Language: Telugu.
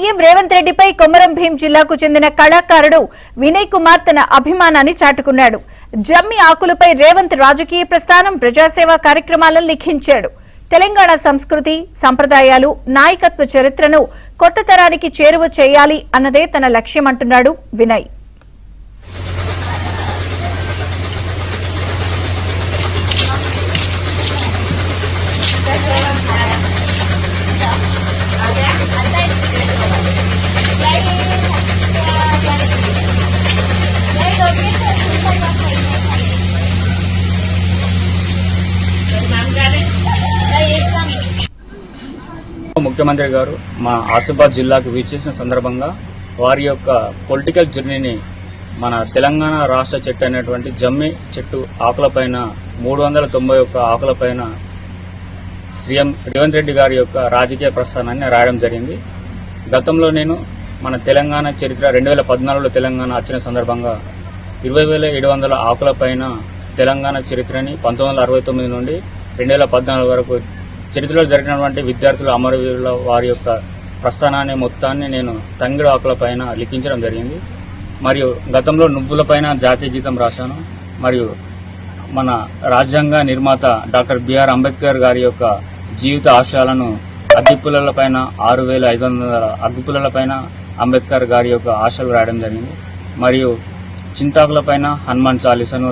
సీఎం రేవంత్ రెడ్డిపై కొమరం భీం జిల్లాకు చెందిన కళాకారుడు వినయ్ కుమార్ తన అభిమానాన్ని చాటుకున్నాడు. జమ్మి ఆకులపై రేవంత్ రాజకీయ ప్రస్థానం, ప్రజాసేవా కార్యక్రమాలను లిఖించాడు. తెలంగాణ సంస్కృతి, సంప్రదాయాలు, నాయకత్వ చరిత్రను కొత్త తరానికి చేరువ చేయాలి అన్నదే తన లక్ష్యమంటున్నాడు వినయ్. ముఖ్యమంత్రి గారు మా ఆసిఫాబాద్ జిల్లాకు వీచేసిన సందర్భంగా వారి యొక్క పొలిటికల్ జర్నీని మన తెలంగాణ రాష్ట్ర చెట్టు అనేటువంటి జమ్మి చెట్టు ఆకులపైన 391 ఆకులపైన సీఎం రేవంత్ రెడ్డి గారి యొక్క రాజకీయ ప్రస్థానాన్ని రాయడం జరిగింది. గతంలో నేను మన తెలంగాణ చరిత్ర 2014లో తెలంగాణ వచ్చిన సందర్భంగా 20,700 ఆకులపైన తెలంగాణ చరిత్రని 1969 నుండి 2014 వరకు చరిత్రలో జరిగినటువంటి విద్యార్థుల అమరవీరుల వారి యొక్క ప్రస్థానాన్ని మొత్తాన్ని నేను తంగిడు ఆకులపైన లిఖించడం జరిగింది. మరియు గతంలో నువ్వులపైన జాతీయ గీతం రాశాను. మరియు మన రాజ్యాంగ నిర్మాత డాక్టర్ బిఆర్ అంబేద్కర్ గారి యొక్క జీవిత ఆశయాలను అగ్గిపుల్లలపైన 6,500 అగ్గిపుల్లలపైన అంబేద్కర్ గారి యొక్క ఆశలు రాయడం జరిగింది. మరియు చింతాకులపైన హనుమాన్ చాలీసాను